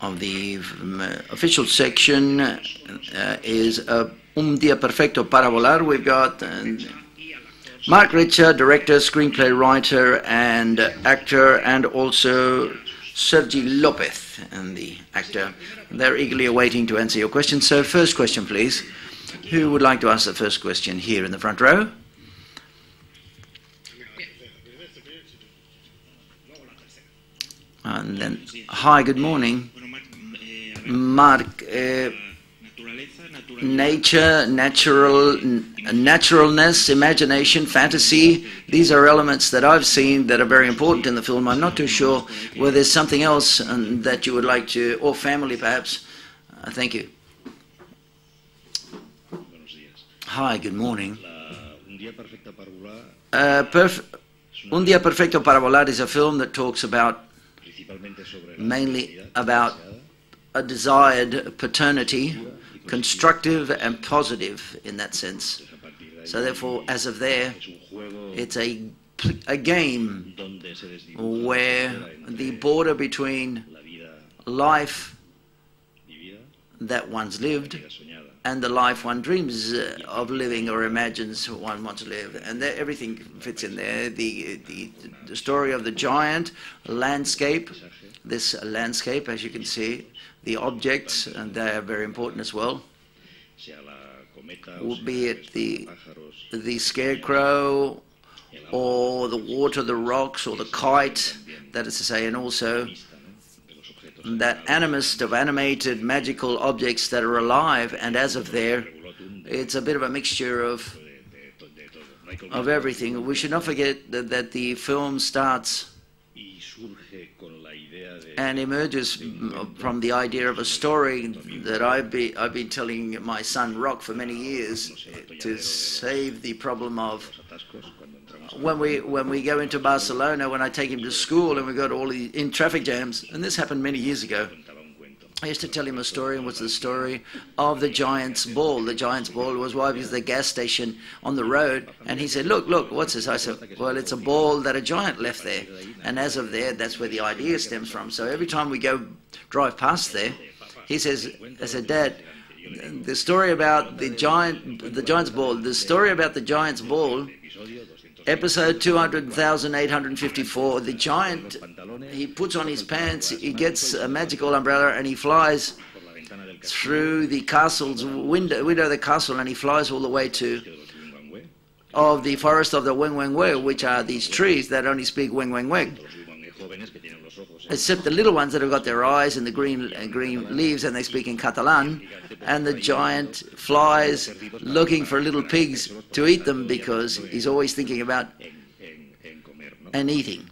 of the official section is Un Día Perfecto para Volar. We've got Mark Richer, director, screenplay writer, and actor, and also Sergi Lopez, and the actor. They're eagerly awaiting to answer your question. So first question, please. Who would like to ask the first question here in the front row? And then, hi, good morning. Mark, nature, naturalness, imagination, fantasy, these are elements that I've seen that are very important in the film. I'm not too sure whether there's something else that you would like to, or family perhaps. Thank you. Hi, good morning. Un Día Perfecto para Volar is a film that talks about, mainly about a desired paternity, constructive and positive in that sense. So therefore, as of there, it's a game where the border between life that one's lived and the life one dreams of living or imagines one wants to live, and everything fits in there. The story of the giant landscape, this landscape, as you can see, the objects, and they are very important as well, be it the scarecrow or the water, the rocks, or the kite, that is to say, and also that animist of animated magical objects that are alive, and as of there, it's a bit of a mixture of everything. We should not forget that the film starts and emerges from the idea of a story that I've been telling my son Rock for many years, to save the problem of when we go into Barcelona, when I take him to school and we go to all the in traffic jams, and this happened many years ago. I used to tell him a story, and was the story of the Giant's Ball. The Giant's Ball was why was the gas station on the road, and he said, look, what's this? I said, well, it's a ball that a giant left there, and as of there, that's where the idea stems from. So every time we drive past there, he says, I said, Dad, the story about the Giant's Ball, the story about the Giant's Ball, episode 200,854, the giant, he puts on his pants, he gets a magical umbrella, and he flies through the castle's window of the castle, and he flies all the way to the forest of the Weng Weng Weng, which are these trees that only speak Weng Weng Weng, except the little ones that have got their eyes and the green leaves, and they speak in Catalan. And the giant flies looking for little pigs to eat them, because he's always thinking about and eating.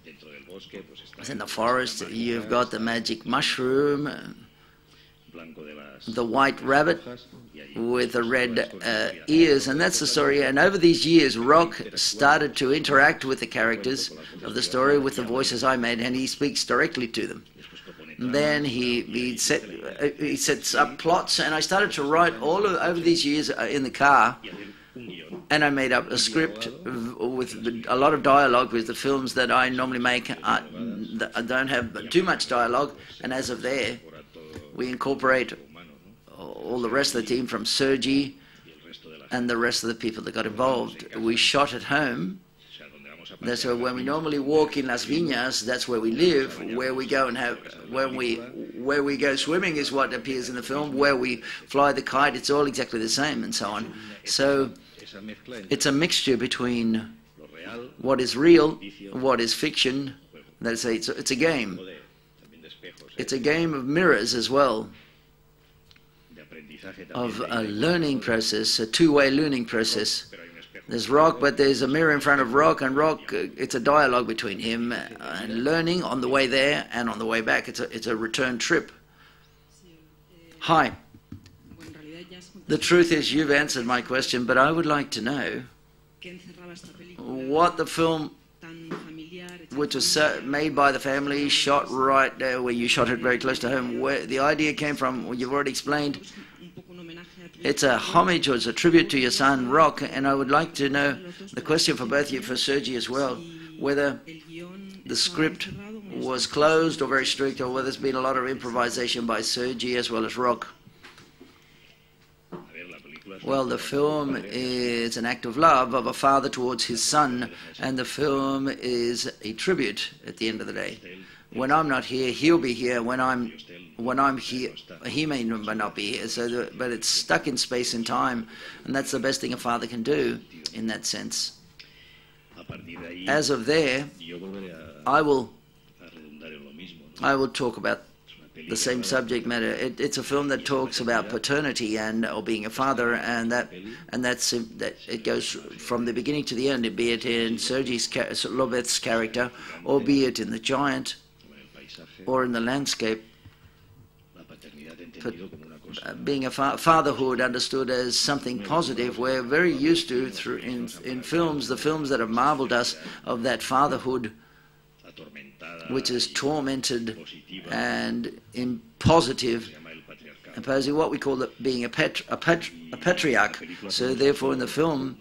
In the forest, you've got the magic mushroom, the white rabbit with the red ears, and that's the story. And over these years, Rock started to interact with the characters of the story with the voices I made, and he speaks directly to them. Then he sets up plots, and I started to write over these years in the car, and I made up a script with a lot of dialogue, with the films that I normally make don't have too much dialogue, and as of there, we incorporate all the rest of the team, from Sergi and the rest of the people that got involved. We shot at home. That's where, when we normally walk in Las Viñas, that's where we live. Where we go and where we go swimming is what appears in the film. Where we fly the kite, it's all exactly the same, and so on. So it's a mixture between what is real, what is fiction. Let's say it's a game. It's a game of mirrors as well, of a learning process, a two-way learning process. There's Rock, but there's a mirror in front of Rock, and Rock, it's a dialogue between him and learning on the way there and on the way back. It's a return trip. Hi. The truth is, you've answered my question, but I would like to know what the film, which was made by the family, shot right there, where you shot it very close to home, where the idea came from, you've already explained. It's a homage, or it's a tribute to your son, Rock, and I would like to know, the question for both of you, for Sergi as well, whether the script was closed or very strict, or whether there's been a lot of improvisation by Sergi as well as Rock. Well, the film is an act of love of a father towards his son, and the film is a tribute at the end of the day. When I'm not here, he'll be here. When I'm here, he may not be here. But it's stuck in space and time, and that's the best thing a father can do in that sense. As of there, I will talk about the same subject matter. It's a film that talks about paternity or being a father, and that it goes from the beginning to the end, be it in Sergi's Lobeth's character, or be it in the giant, or in the landscape. Being a fatherhood understood as something positive, we're very used to in films, the films that have marveled us of that fatherhood, which is tormented and positive, opposing what we call being a patriarch. So therefore, in the film,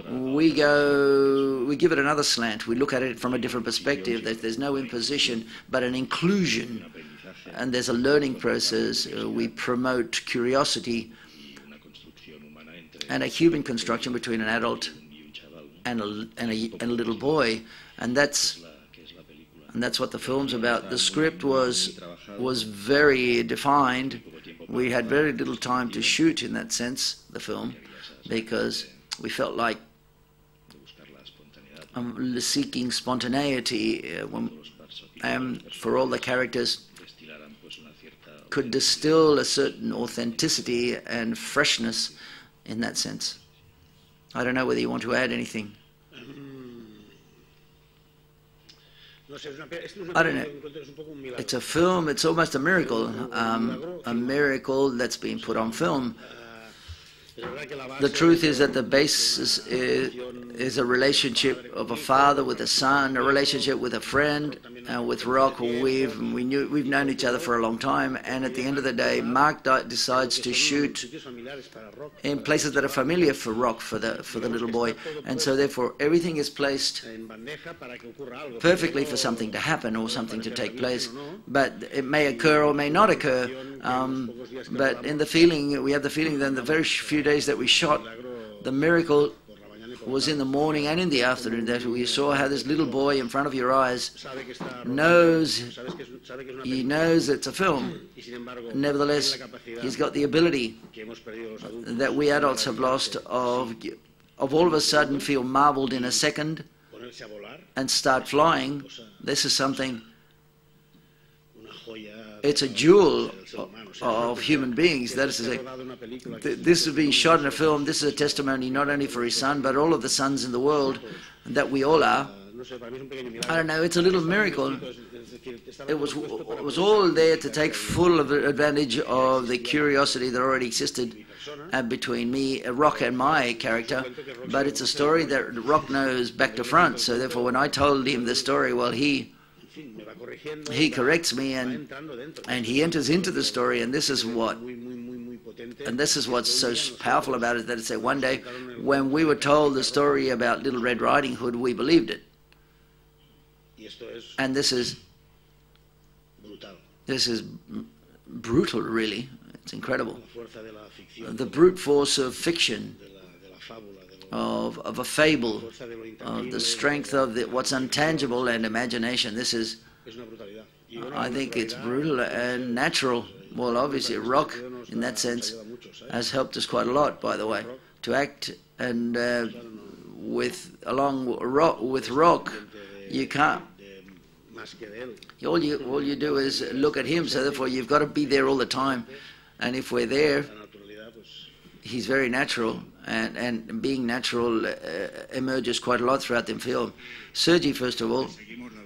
we give it another slant. We look at it from a different perspective. That there's no imposition, but an inclusion, and there's a learning process. We promote curiosity and a human construction between an adult and a little boy, and that's what the film's about. The script was very defined. We had very little time to shoot in that sense, the film, because we felt like seeking spontaneity for all the characters could distill a certain authenticity and freshness in that sense. I don't know whether you want to add anything. I don't know. It's a film, it's almost a miracle that's been put on film. The truth is that the basis is a relationship of a father with a son, a relationship with a friend, with Rock. We've known each other for a long time, and at the end of the day, Mark decides to shoot in places that are familiar for Rock, for the little boy, and so therefore everything is placed perfectly for something to happen or something to take place. But it may occur or may not occur. But in the feeling, we have the feeling that in the very few days that we shot, the miracle was in the morning and in the afternoon, that we saw how this little boy in front of your eyes knows it's a film. Nevertheless, he's got the ability that we adults have lost of all of a sudden feel marveled in a second and start flying. This is something, it's a jewel of human beings. That is to say, this is being shot in a film. This is a testimony not only for his son, but all of the sons in the world that we all are. I don't know, it's a little miracle. It was all there to take full advantage of the curiosity that already existed between me, Rock, and my character. But it's a story that Rock knows back to front. So therefore, when I told him the story, well, he corrects me and he enters into the story, and this is what's so powerful about it, that it's that one day when we were told the story about Little Red Riding Hood, we believed it. And this is brutal, really. It's incredible. The brute force of fiction, of a fable, of the strength of what's untangible and imagination. This is, I think it's brutal and natural. Well, obviously, Rock, in that sense, has helped us quite a lot, by the way, to act. And along with Rock, you can't. All you do is look at him. So therefore, you've got to be there all the time. And if we're there, he's very natural. And being natural emerges quite a lot throughout the film. Sergi, first of all,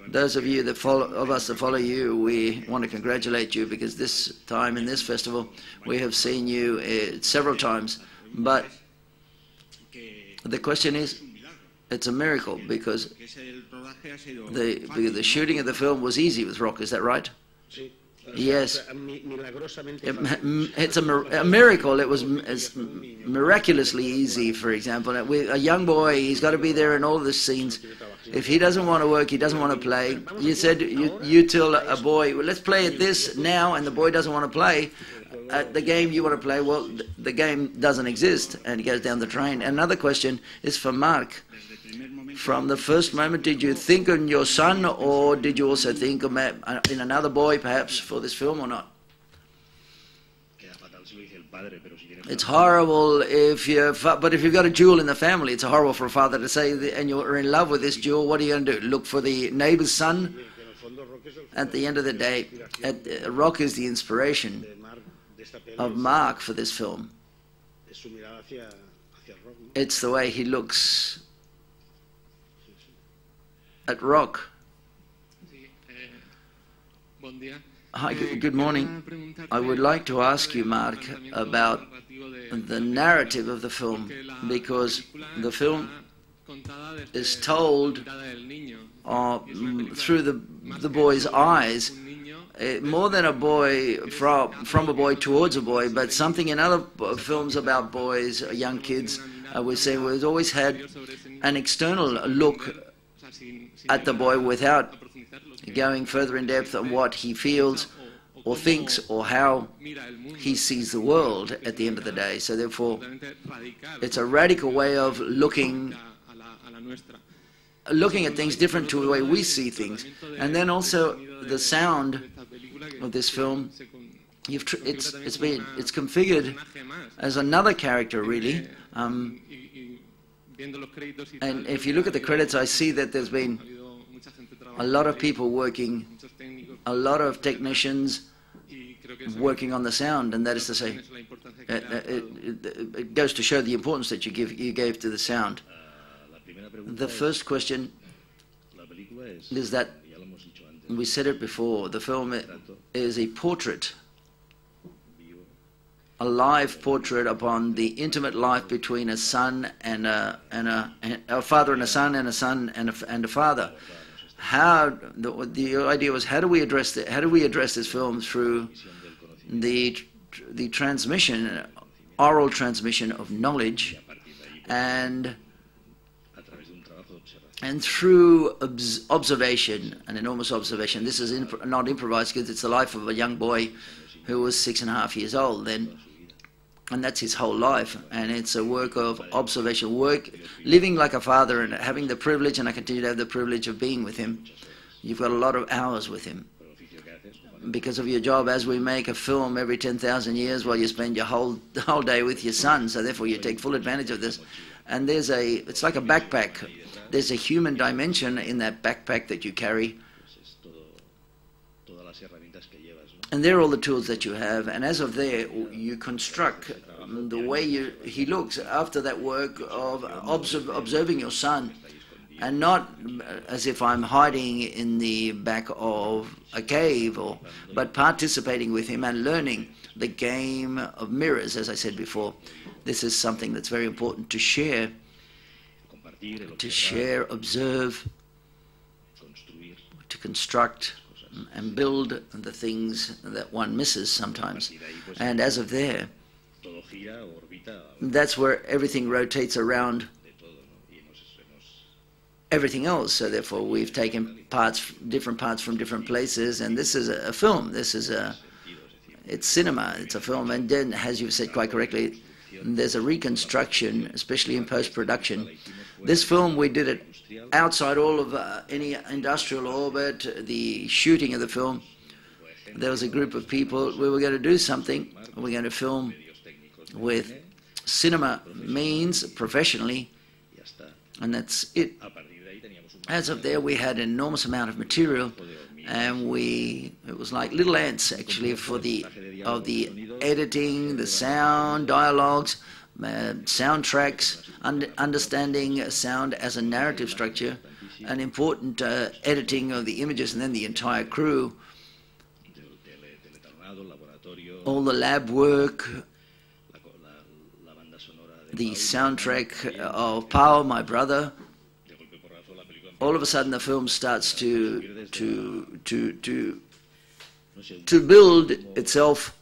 those of you that follow you, we want to congratulate you, because this time in this festival we have seen you several times. But the question is, it's a miracle, because the shooting of the film was easy with Rock. Is that right? Yes, it's a miracle. It's miraculously easy. For example, with a young boy, he's got to be there in all the scenes. If he doesn't want to work, he doesn't want to play. You said you tell a boy, well, let's play at this now, and the boy doesn't want to play at the game you want to play. Well, the game doesn't exist, and he goes down the drain. Another question is for Marc. From the first moment, did you think on your son, or did you also think in another boy, perhaps, for this film, or not? It's horrible but if you've got a jewel in the family, it's horrible for a father to say, and you're in love with this jewel, what are you going to do? Look for the neighbor's son? At the end of the day, Rock is the inspiration of Marc for this film. It's the way he looks at Rock. Hi, good morning. I would like to ask you, Marc, about the narrative of the film, because the film is told through the boy's eyes, more than a boy, from a boy towards a boy, but something in other films about boys, young kids, we say we've always had an external look at the boy without going further in depth on what he feels or thinks or how he sees the world at the end of the day. So therefore, it's a radical way of looking at things different to the way we see things. And then also the sound of this film, it's configured as another character, really. And if you look at the credits, I see that there's been a lot of people working, a lot of technicians working on the sound, and that is to say, it goes to show the importance that you gave to the sound. The first question is that, we said it before, the film is a portrait, a live portrait upon the intimate life between a son and a father and a son and a father. The idea was, how do we address this film through the transmission, oral transmission of knowledge, and through observation, an enormous observation. This is not improvised, because it's the life of a young boy who was 6.5 years old then, and that's his whole life. And it's a work of observation, living like a father, and having the privilege, and I continue to have the privilege of being with him. You've got a lot of hours with him because of your job, as we make a film every 10,000 years while you spend your whole day with your son. So therefore you take full advantage of this. And it's like a backpack. There's a human dimension in that backpack that you carry. And there are all the tools that you have, and as of there, you construct the way he looks after that work of observing your son, and not as if I'm hiding in the back of a cave, but participating with him and learning the game of mirrors, as I said before. This is something that's very important to share, observe, to construct, and build the things that one misses sometimes. And as of there, that's where everything rotates around everything else. So therefore we've taken different parts from different places, and this is a film. It's cinema, it's a film. And then, as you've said quite correctly, there's a reconstruction, especially in post-production. This film, we did it outside all of any industrial orbit, the shooting of the film. There was a group of people. We were going to do something. We were going to film with cinema means professionally, and that's it. As of there, we had an enormous amount of material, and it was like little ants, actually, for the editing, the sound, dialogues, soundtracks, understanding sound as a narrative structure, an important editing of the images, and then the entire crew, all the lab work, the soundtrack of Pau, my brother. All of a sudden, the film starts to build itself.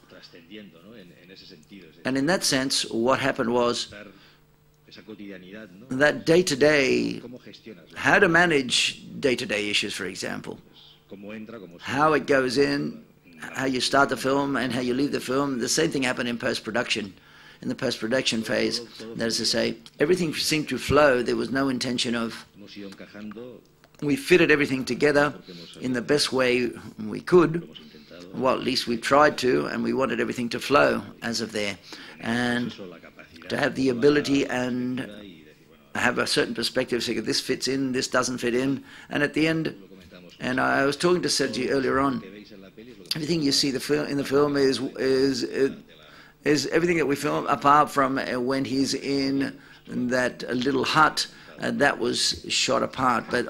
And in that sense, what happened was that day-to-day how to manage day-to-day issues, for example. How it goes in, how you start the film and how you leave the film. The same thing happened in post-production. In the post-production phase, that is to say, everything seemed to flow. There was no intention of... We fitted everything together in the best way we could. Well, at least we tried to, and we wanted everything to flow as of there. And to have the ability and have a certain perspective, so this fits in, this doesn't fit in. And at the end, and I was talking to Sergi earlier on, everything you see in the film is everything that we film, apart from when he's in that little hut, that was shot apart. But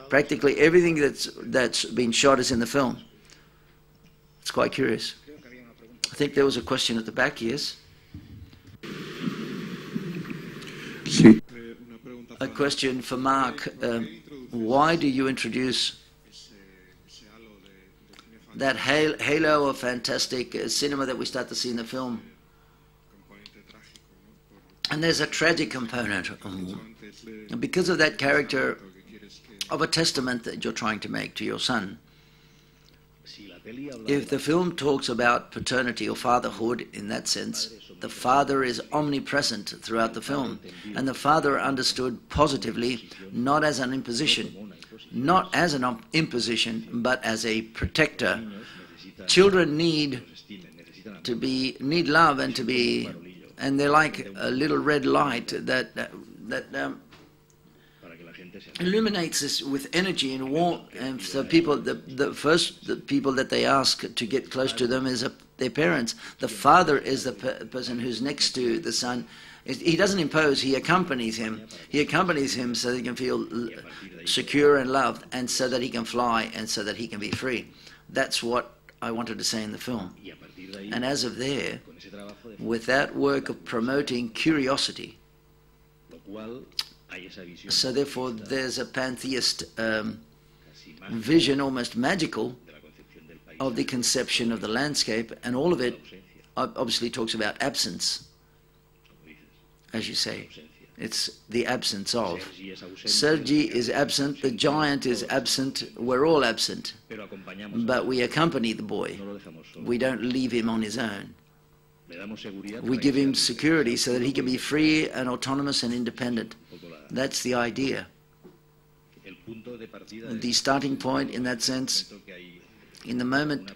practically everything that's been shot is in the film. It's quite curious. I think there was a question at the back, yes? A question for Mark. Why do you introduce that halo of fantastic cinema that we start to see in the film? And there's a tragic component. And because of that character of a testament that you're trying to make to your son. If the film talks about paternity or fatherhood in that sense, the father is omnipresent throughout the film. And the father understood positively, not as an imposition, but as a protector. Children need love and they're like a little red light that illuminates this with energy and warmth. And so people, the people that they ask to get close to them is their parents. The father is the person who's next to the son. He doesn't impose, he accompanies him. He accompanies him so that he can feel secure and loved, and so that he can fly, and so that he can be free. That's what I wanted to say in the film. And as of there, with that work of promoting curiosity, so therefore there's a pantheist vision, almost magical, of the conception of the landscape, and all of it obviously talks about absence, as you say. It's the absence of. Sergi is absent, the giant is absent, we're all absent, but we accompany the boy. We don't leave him on his own. We give him security so that he can be free and autonomous and independent. That's the idea. The starting point in that sense, in the moment,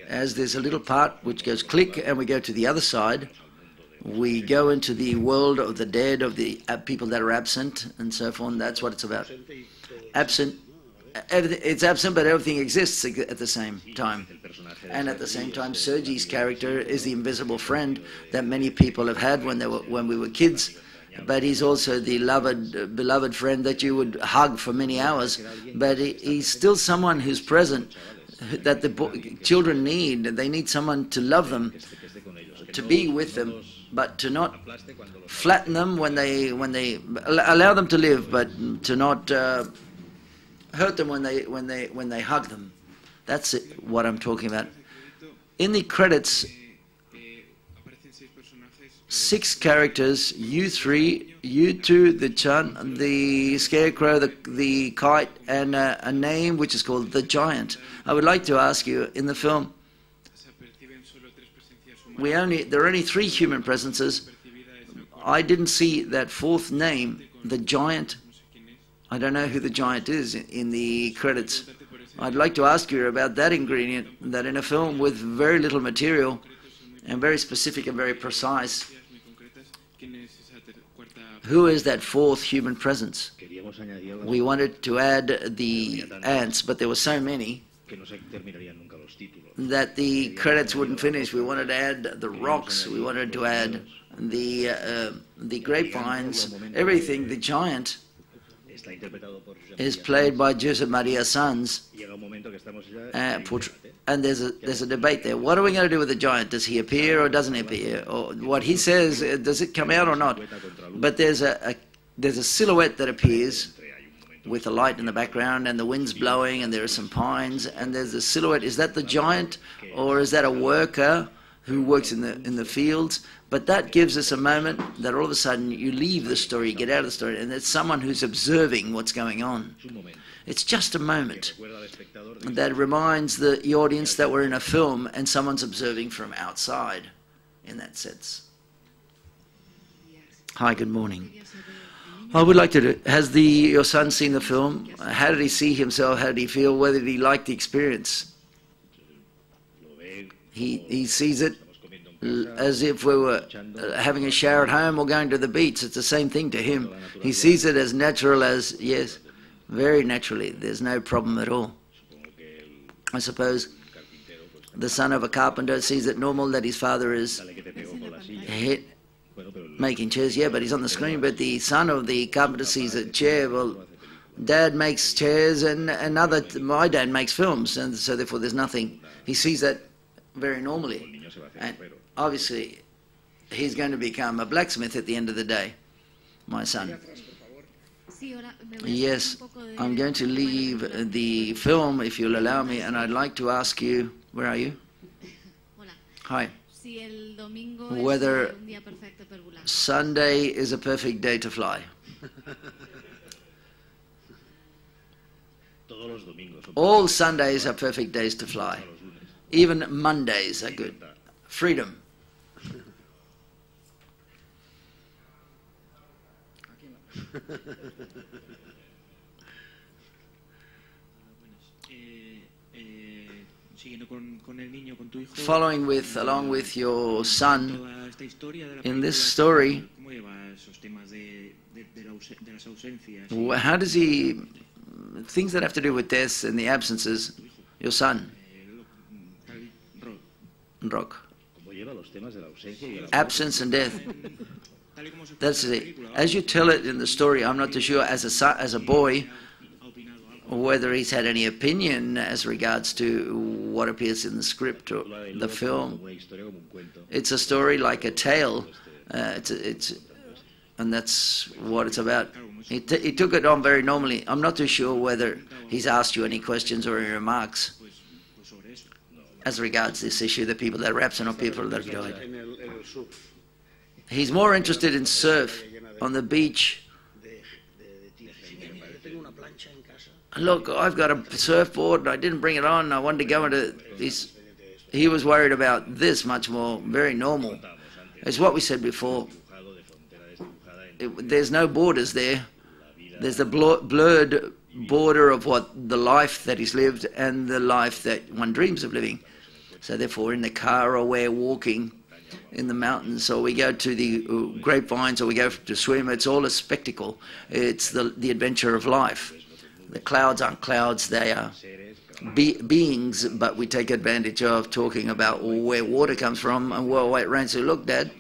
as there's a little part which goes click and we go to the other side, we go into the world of the dead, of the people that are absent and so forth. That's what it's about. Absent, it's absent, but everything exists at the same time. And at the same time, Sergi's character is the invisible friend that many people have had when we were kids. But he's also the beloved friend that you would hug for many hours. But he's still someone who's present, that the children need. They need someone to love them, to be with them, but to not flatten them when they allow them to live, but to not hurt them when they hug them. That's what I'm talking about. In the credits, 6 characters, you 3, you 2, the Chan, the Scarecrow, the Kite, and a name which is called the Giant. I would like to ask you, in the film, there are only 3 human presences. I didn't see that 4th name, the Giant. I don't know who the Giant is in the credits. I'd like to ask you about that ingredient, that in a film with very little material and very specific and very precise, who is that 4th human presence? We wanted to add the ants, but there were so many that the credits wouldn't finish. We wanted to add the rocks, we wanted to add the grapevines, everything. The Giant is played by Josep Maria Sanz, and there's a debate there. What are we going to do with the Giant? Does he appear or doesn't he appear? Or what he says, does it come out or not? But there's a silhouette that appears with the light in the background and the wind's blowing and there are some pines and there's a silhouette. Is that the Giant, or is that a worker who works in the fields, but that gives us a moment that all of a sudden you leave the story, you get out of the story, and it's someone who's observing what's going on. It's just a moment that reminds the audience that we're in a film and someone's observing from outside, in that sense. Hi, good morning. I would like to do, has your son seen the film? How did he see himself? How did he feel? Whether he liked the experience? He sees it as if we were having a shower at home or going to the beach. It's the same thing to him. He sees it as natural as, yes, very naturally. There's no problem at all. I suppose the son of a carpenter sees it normal that his father is making chairs. Yeah, but he's on the screen. But the son of the carpenter sees a chair. Well, Dad makes chairs and my dad makes films, and so therefore there's nothing. He sees that very normally. And obviously, he's going to become a blacksmith at the end of the day, my son. Yes, I'm going to leave the film, if you'll allow me, and I'd like to ask you, where are you? Hi. Whether Sunday is a perfect day to fly. All Sundays are perfect days to fly. Even Mondays are good. Freedom. Along with your son, in this story, how does he, things that have to do with death and the absences, your son, Rock, absence and death. That's it. As you tell it in the story, I'm not too sure as a boy whether he's had any opinion as regards to what appears in the script or the film. It's a story like a tale. And that's what it's about. He took it on very normally. I'm not too sure whether he's asked you any questions or any remarks as regards this issue, the people that are absent or people that have died. He's more interested in surf on the beach. Look, I've got a surfboard and I didn't bring it on. I wanted to go into this. He was worried about this much more, very normal. It's what we said before. There's no borders there. There's the blurred border of what the life that is lived and the life that one dreams of living. So therefore, in the car or we're walking in the mountains, or we go to the grapevines, or we go to swim, it's all a spectacle. It's the adventure of life. The clouds aren't clouds, they are beings, but we take advantage of talking about where water comes from and where it rains. So look, Dad,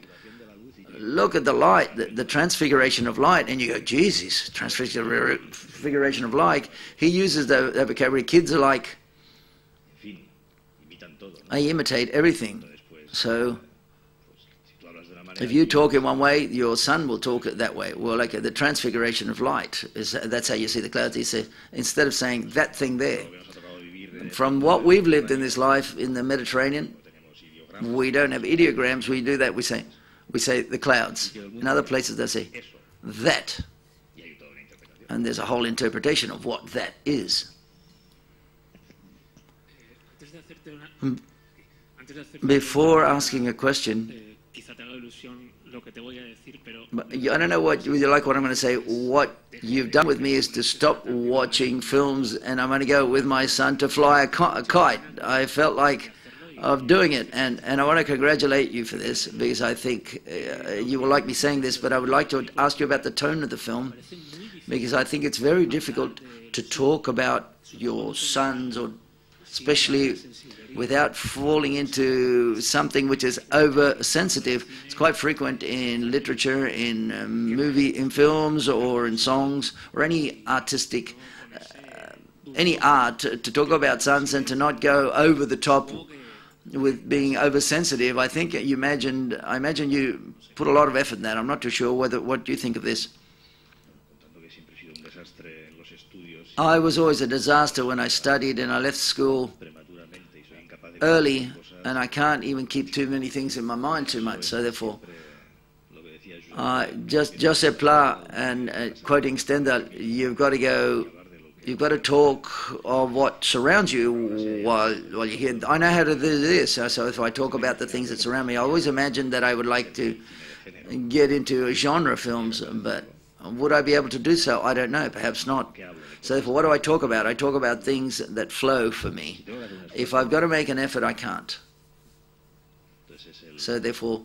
look at the light, the transfiguration of light, and you go, Jesus, transfiguration of light. He uses the vocabulary. Kids are like, I imitate everything. So if you talk in one way, your son will talk it that way. Well, like the transfiguration of light, that's how you see the clouds. He said, instead of saying that thing there, from what we've lived in this life in the Mediterranean, we don't have ideograms. We do that. We say the clouds. In other places they say that, and there's a whole interpretation of what that is. Before asking a question, I don't know what you like what I'm going to say. What you've done with me is to stop watching films, and I'm going to go with my son to fly a kite. I felt like of doing it, and I want to congratulate you for this, because I think you will like me saying this, but I would like to ask you about the tone of the film, because I think it's very difficult to talk about your sons, or especially without falling into something which is oversensitive. It's quite frequent in literature, in in films, or in songs, or any artistic, any art, to talk about sons and to not go over the top with being oversensitive. I imagine you put a lot of effort in that. I'm not too sure what do you think of this? I was always a disaster when I studied, and I left school early and I can't even keep too many things in my mind too much. So therefore, just Josep Pla and quoting Stendhal, you've got to talk of what surrounds you while you're here. I know how to do this, so if I talk about the things that surround me, I always imagined that I would like to get into genre films, but would I be able to do so? I don't know, perhaps not. So therefore, what do I talk about? I talk about things that flow for me. If I've got to make an effort, I can't. So therefore,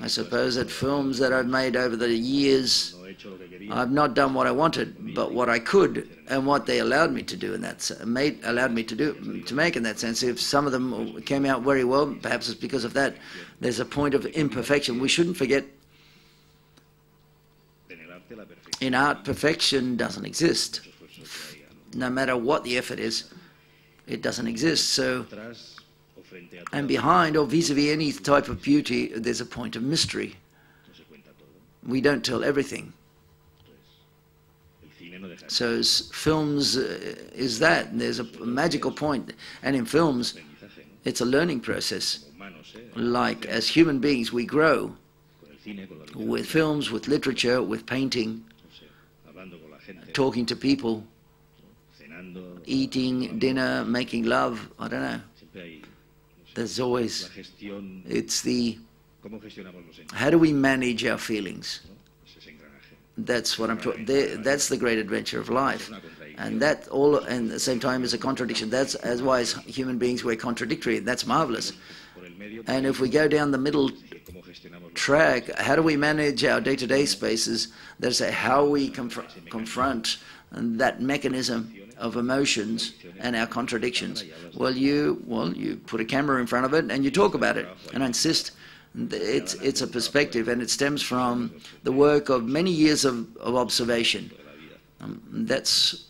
I suppose that films that I've made over the years, I've not done what I wanted, but what I could, and what they allowed me to do, and that's allowed me to make in that sense. If some of them came out very well, perhaps it's because of that. There's a point of imperfection. We shouldn't forget, in art, perfection doesn't exist. No matter what the effort is, it doesn't exist. So, and behind or vis-a-vis any type of beauty, there's a point of mystery. We don't tell everything. So films is that. There's a magical point. And in films, it's a learning process. Like as human beings, we grow with films, with literature, with painting, talking to people, eating dinner, making love, I don't know. There's always, it's the, how do we manage our feelings? That's what I'm talking, that's the great adventure of life. And that all, and at the same time, is a contradiction. That's as why as human beings we're contradictory. That's marvelous. And if we go down the middle track, how do we manage our day-to-day spaces? That's how we confront that mechanism of emotions and our contradictions. Well, you put a camera in front of it and you talk about it. And I insist, it's a perspective, and it stems from the work of many years of observation. That's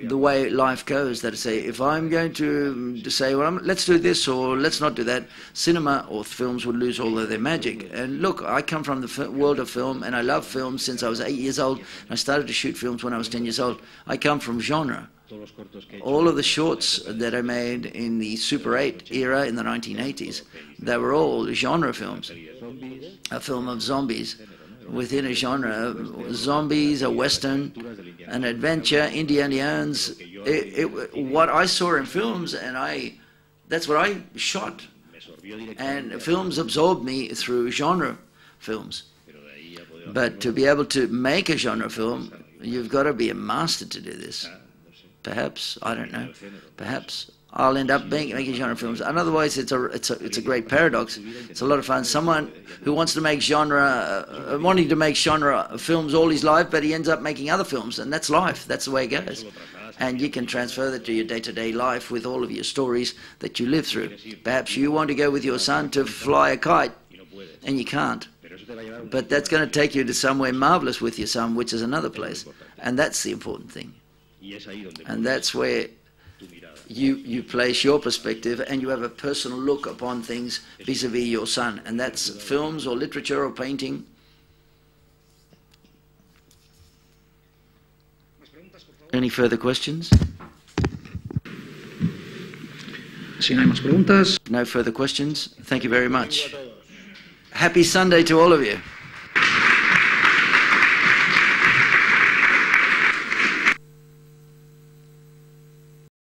the way life goes. That is, say, if I'm going to say, well, let's do this or let's not do that, cinema or films would lose all of their magic. And look, I come from the world of film, and I love film since I was 8 years old. I started to shoot films when I was 10 years old. I come from genre. All of the shorts that I made in the Super 8 era in the 1980s, they were all genre films. A film of zombies within a genre, zombies, a western, an adventure, Indiana Jones. What I saw in films, and that's what I shot. And films absorbed me through genre films. But to be able to make a genre film, you've got to be a master to do this. Perhaps, I don't know, perhaps I'll end up making genre films. And otherwise, it's a great paradox. It's a lot of fun. Someone who wants to make wanting to make genre films all his life, but he ends up making other films, and that's life. That's the way it goes. And you can transfer that to your day-to-day life with all of your stories that you live through. Perhaps you want to go with your son to fly a kite, and you can't. But that's going to take you to somewhere marvelous with your son, which is another place. And that's the important thing. And that's where you place your perspective, and you have a personal look upon things vis-a-vis your son. And that's films or literature or painting. Any further questions? Si no hay más preguntas. No further questions. Thank you very much. Happy Sunday to all of you.